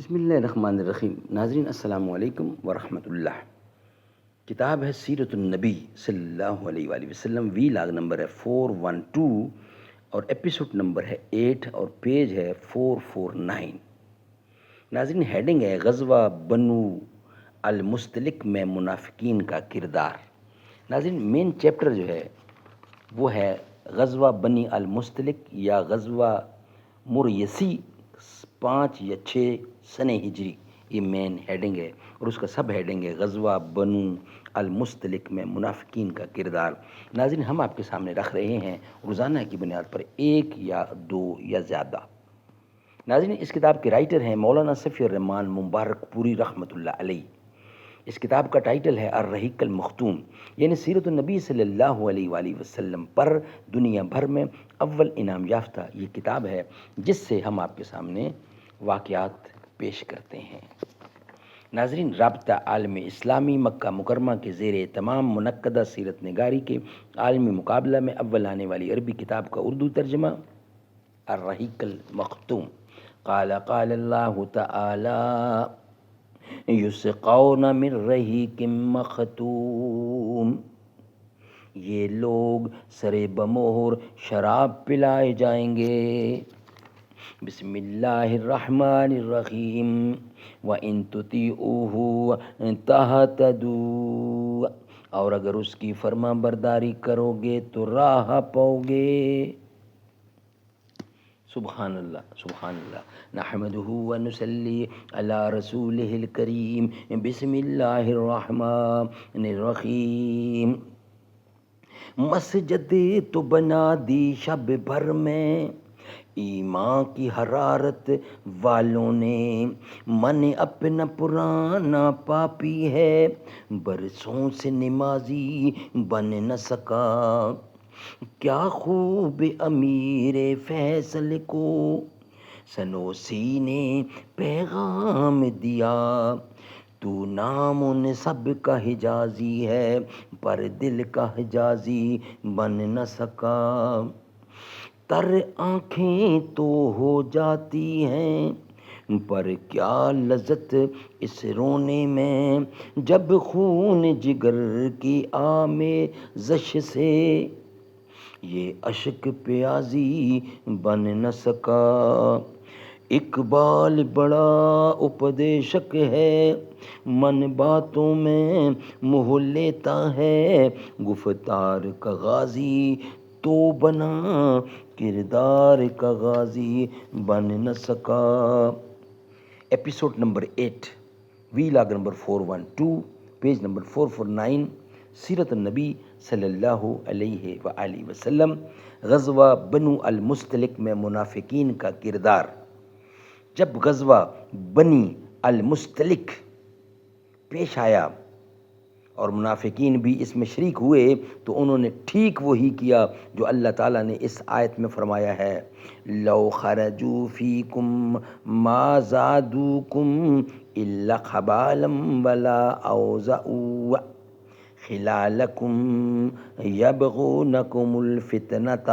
بسم اللہ الرحمن الرحیم۔ ناظرین السلام علیکم ورحمۃ اللہ۔ کتاب ہے سیرت النبی صلی اللہ علیہ وآلہ وسلم، وی لاگ نمبر ہے 412 اور ایپیسوڈ نمبر ہے 8 اور پیج ہے 449۔ ناظرین ہیڈنگ ہے غزوہ بنو المستلق میں منافقین کا کردار۔ ناظرین مین چیپٹر جو ہے وہ ہے غزوہ بنی المستلق یا غزوہ مریسی 5 یا 6 سن ہجری، یہ مین ہیڈنگ ہے، اور اس کا سب ہیڈنگ ہے غزوہ بنو المستلق میں منافقین کا کردار۔ ناظرین ہم آپ کے سامنے رکھ رہے ہیں روزانہ کی بنیاد پر 1 یا 2 یا زیادہ۔ ناظرین اس کتاب کے رائٹر ہیں مولانا صفی الرحمان مبارک پوری رحمۃ اللہ علیہ۔ اس کتاب کا ٹائٹل ہے الرحیق المختوم، یعنی سیرت النبی صلی اللہ علیہ وآلہ وسلم پر دنیا بھر میں اول انعام یافتہ یہ کتاب ہے، جس سے ہم آپ کے سامنے واقعات پیش کرتے ہیں۔ ناظرین رابطہ عالم اسلامی مکہ مکرمہ کے زیر تمام منعقدہ سیرت نگاری کے عالمی مقابلہ میں اول آنے والی عربی کتاب کا اردو ترجمہ الرحیق المختوم۔ قال اللہ تعالی یسقون من رحیق مختوم، یہ لوگ سرے بمہر شراب پلائے جائیں گے۔ بسم اللہ الرحمن الرحیم وَإِن تُطِیعُوهُ تَهْتَدُوا، اور اگر اس کی فرما برداری کرو گے تو راہ پاؤ گے۔ سبحان اللہ سبحان اللہ۔ نحمدہ ونصلی علی رسولہ الکریم۔ بسم اللہ الرحمن الرحیم۔ مسجد تو بنا دی شب بھر میں ایمان کی حرارت والوں نے، من اپنا پرانا پاپی ہے برسوں سے نمازی بن نہ سکا۔ کیا خوب امیر فیصل کو سنوسی نے پیغام دیا، تو نام ان سب کا حجازی ہے پر دل کا حجازی بن نہ سکا۔ تر آنکھیں تو ہو جاتی ہیں پر کیا لذت اس رونے میں، جب خون جگر کی آمیزش سے یہ اشک پیازی بن نہ سکا۔ اقبال بڑا اپدیشک ہے، من باتوں میں موہ لیتا ہے، گفتار کا غازی تو بنا کردار کا غازی بن نہ سکا۔ ایپیسوڈ نمبر 8، وی لاگ نمبر 412، پیج نمبر 449۔ سیرت النبی صلی اللہ علیہ وآلہ وسلم، غزوہ بنو المستلق میں منافقین کا کردار۔ جب غزوہ بنی المستلق پیش آیا اور منافقین بھی اس میں شریک ہوئے تو انہوں نے ٹھیک وہی کیا جو اللہ تعالیٰ نے اس آیت میں فرمایا ہے، لو خرجوا فیکم ما زادوکم الا خبالا ولا اوضعوا خلالکم یبغونکم الفتنۃ۔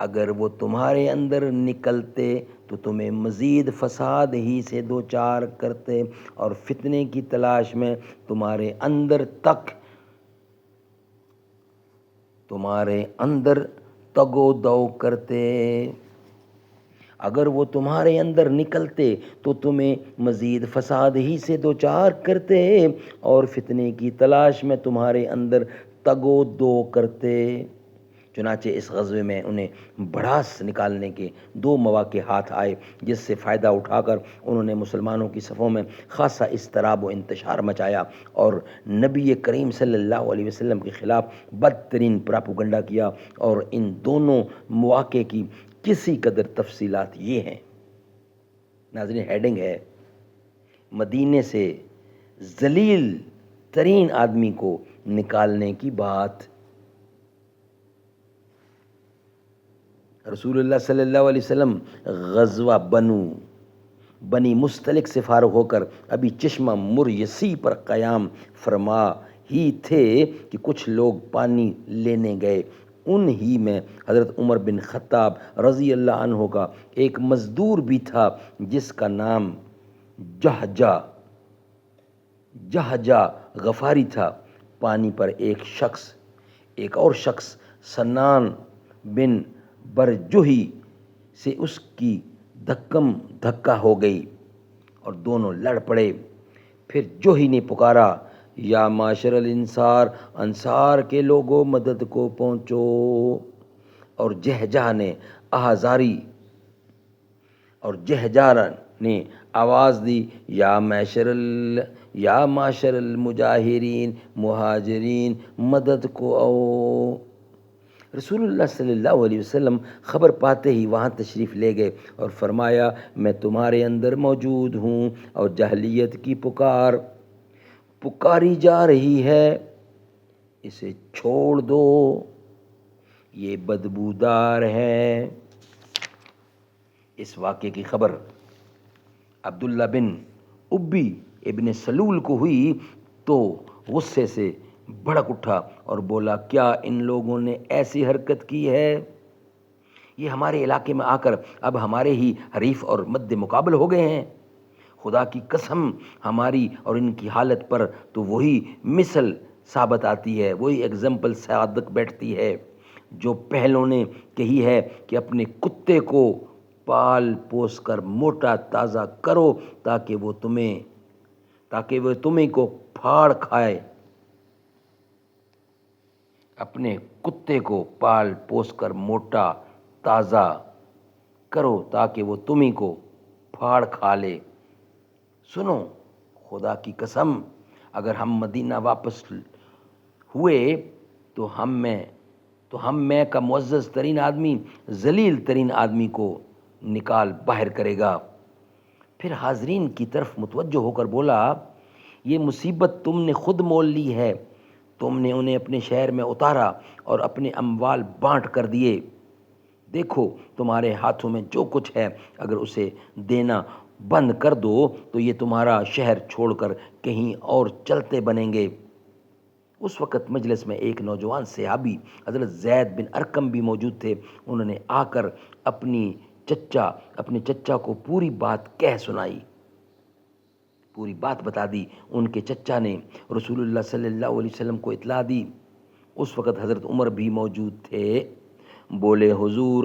اگر وہ تمہارے اندر نکلتے تو تمہیں مزید فساد ہی سے دوچار کرتے اور فتنے کی تلاش میں تمہارے اندر تگ و دو کرتے۔ اگر وہ تمہارے اندر نکلتے تو تمہیں مزید فساد ہی سے دوچار کرتے اور فتنے کی تلاش میں تمہارے اندر تگ و دو کرتے۔ چنانچہ اس غزوے میں انہیں بڑھاس نکالنے کے 2 مواقع ہاتھ آئے، جس سے فائدہ اٹھا کر انہوں نے مسلمانوں کی صفوں میں خاصا اضطراب و انتشار مچایا اور نبی کریم صلی اللہ علیہ وسلم کے خلاف بدترین پراپوگنڈا کیا۔ اور ان دونوں مواقع کی کسی قدر تفصیلات یہ ہیں۔ ناظرین ہیڈنگ ہے مدینے سے ذلیل ترین آدمی کو نکالنے کی بات۔ رسول اللہ صلی اللہ علیہ وسلم غزوہ بنی مستلق سے فارغ ہو کر ابھی چشمہ مریسی پر قیام فرما ہی تھے کہ کچھ لوگ پانی لینے گئے۔ ان ہی میں حضرت عمر بن خطاب رضی اللہ عنہ کا ایک مزدور بھی تھا جس کا نام جہجہ غفاری تھا۔ پانی پر ایک اور شخص سنان بن برجوہی سے اس کی دھکا ہو گئی اور دونوں لڑ پڑے۔ پھر جوہی نے پکارا، یا معاشر الانصار، انصار کے لوگوں مدد کو پہنچو، اور جہجارہ نے آواز دی، یا معاشر المجاہرین، مہاجرین مدد کو آؤ۔ رسول اللہ صلی اللہ علیہ وسلم خبر پاتے ہی وہاں تشریف لے گئے اور فرمایا، میں تمہارے اندر موجود ہوں اور جاہلیت کی پکاری جا رہی ہے، اسے چھوڑ دو، یہ بدبودار ہے۔ اس واقعے کی خبر عبداللہ بن ابی ابن سلول کو ہوئی تو غصے سے بھڑک اٹھا اور بولا، کیا ان لوگوں نے ایسی حرکت کی ہے؟ یہ ہمارے علاقے میں آ کر اب ہمارے ہی حریف اور مد مقابل ہو گئے ہیں۔ خدا کی قسم، ہماری اور ان کی حالت پر تو وہی مثل ثابت آتی ہے، وہی ایگزامپل صادق بیٹھتی ہے جو پہلوں نے کہی ہے کہ اپنے کتے کو پال پوس کر موٹا تازہ کرو تاکہ وہ تمہیں کو پھاڑ کھائے۔ اپنے کتے کو پال پوس کر موٹا تازہ کرو تاکہ وہ تمہیں کو پھاڑ کھا لے۔ سنو، خدا کی قسم، اگر ہم مدینہ واپس ہوئے تو ہم میں کا معزز ترین آدمی ذلیل ترین آدمی کو نکال باہر کرے گا۔ پھر حاضرین کی طرف متوجہ ہو کر بولا، یہ مصیبت تم نے خود مول لی ہے، تم نے انہیں اپنے شہر میں اتارا اور اپنے اموال بانٹ کر دیے۔ دیکھو تمہارے ہاتھوں میں جو کچھ ہے، اگر اسے دینا بند کر دو تو یہ تمہارا شہر چھوڑ کر کہیں اور چلتے بنیں گے۔ اس وقت مجلس میں ایک نوجوان صحابی حضرت زید بن ارقم بھی موجود تھے۔ انہوں نے آ کر اپنے چچا کو پوری بات کہہ سنائی، پوری بات بتا دی۔ ان کے چچا نے رسول اللہ صلی اللہ علیہ وسلم کو اطلاع دی۔ اس وقت حضرت عمر بھی موجود تھے۔ بولے، حضور،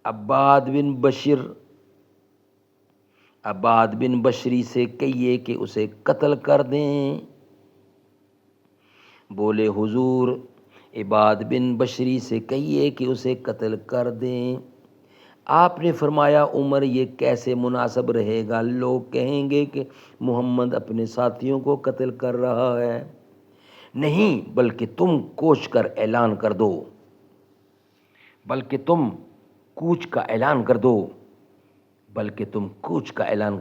عباد بن بشری سے کہیے کہ اسے قتل کر دیں۔ بولے، حضور، عباد بن بشری سے کہیے کہ اسے قتل کر دیں۔ آپ نے فرمایا، عمر، یہ کیسے مناسب رہے گا؟ لوگ کہیں گے کہ محمد اپنے ساتھیوں کو قتل کر رہا ہے۔ نہیں، بلکہ تم کوچ کا اعلان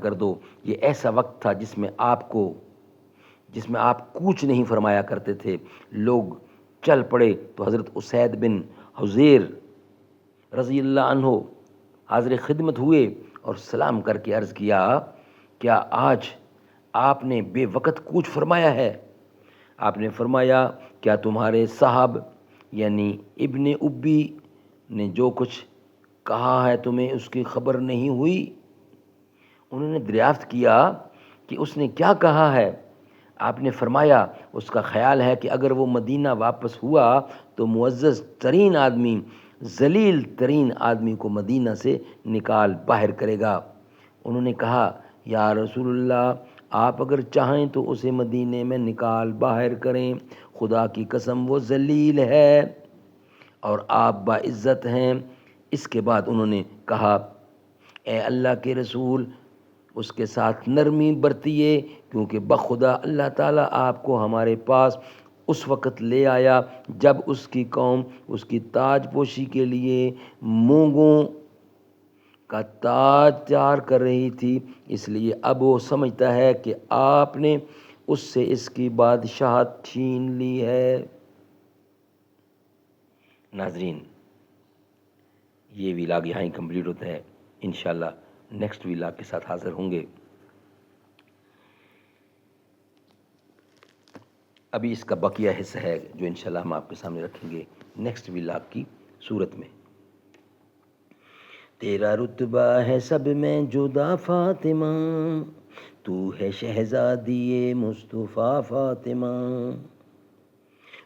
کر دو۔ یہ ایسا وقت تھا جس میں آپ کوچ نہیں فرمایا کرتے تھے۔ لوگ چل پڑے تو حضرت اسید بن حضیر رضی اللہ عنہ حاضر خدمت ہوئے اور سلام کر کے عرض کیا، کیا آج آپ نے بے وقت کوچ فرمایا ہے؟ آپ نے فرمایا، کیا تمہارے صاحب یعنی ابن ابی نے جو کچھ کہا ہے تمہیں اس کی خبر نہیں ہوئی؟ انہوں نے دریافت کیا کہ اس نے کیا کہا ہے؟ آپ نے فرمایا، اس کا خیال ہے کہ اگر وہ مدینہ واپس ہوا تو معزز ترین آدمی ذلیل ترین آدمی کو مدینہ سے نکال باہر کرے گا۔ انہوں نے کہا، یا رسول اللہ، آپ اگر چاہیں تو اسے مدینے میں نکال باہر کریں، خدا کی قسم وہ ذلیل ہے اور آپ باعزت ہیں۔ اس کے بعد انہوں نے کہا، اے اللہ کے رسول، اس کے ساتھ نرمی برتیے، کیونکہ بخدا اللہ تعالیٰ آپ کو ہمارے پاس اس وقت لے آیا جب اس کی قوم اس کی تاج پوشی کے لیے مونگوں کا تاج تیار کر رہی تھی، اس لیے اب وہ سمجھتا ہے کہ آپ نے اس سے اس کی بادشاہت چھین لی ہے۔ ناظرین، یہ ویلاگ یہاں ہی کمپلیٹ ہوتا ہے۔ انشاءاللہ نیکسٹ ویلاگ کے ساتھ حاضر ہوں گے۔ ابھی اس کا بقیہ حصہ ہے جو انشاءاللہ ہم آپ کے سامنے رکھیں گے۔ نیکسٹ ولاگ کی صورت میں. تیرا رتبہ ہے سب میں جدا فاطمہ، تو ہے شہزادی مصطفیٰ فاطمہ.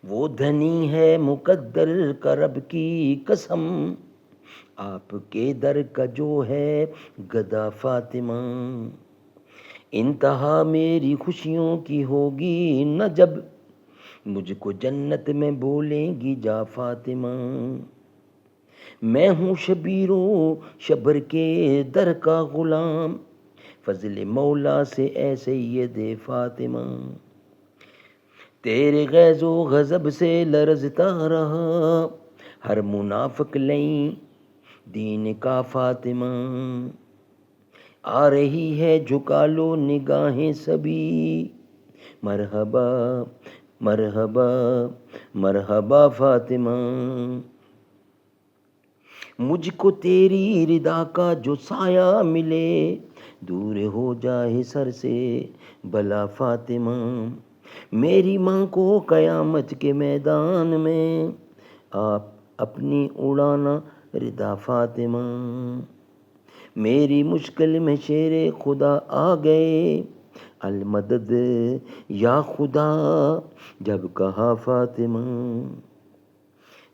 وہ دھنی ہے مقدر کا رب کی قسم، آپ کے در کا جو ہے گدا فاطمہ. انتہا میری خوشیوں کی ہوگی نہ جب مجھ کو جنت میں بولیں گی جا فاطمہ. میں ہوں شبیر و شبر کے در کا غلام، فضل مولا سے اے سید فاطمہ. تیرے غیظ و غضب سے لرزتا رہا ہر منافق لیں دین کا فاطمہ. آ رہی ہے جھکا لو نگاہیں سبھی، مرحبا مرحبا مرحبا فاطمہ. مجھ کو تیری رضا کا جو سایہ ملے، دور ہو جائے سر سے بلا فاطمہ. میری ماں کو قیامت کے میدان میں آپ اپنی اڑانا رضا فاطمہ. میری مشکل میں شیر خدا آ گئے، المدد یا خدا جب کہا فاطمہ.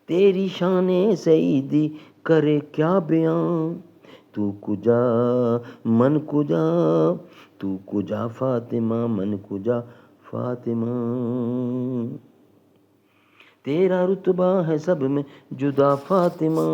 تیری شان سعیدی کرے کیا بیان، تو کجا من کجا، تو کجا فاطمہ من کجا فاطمہ. تیرا رتبہ ہے سب میں جدا فاطمہ.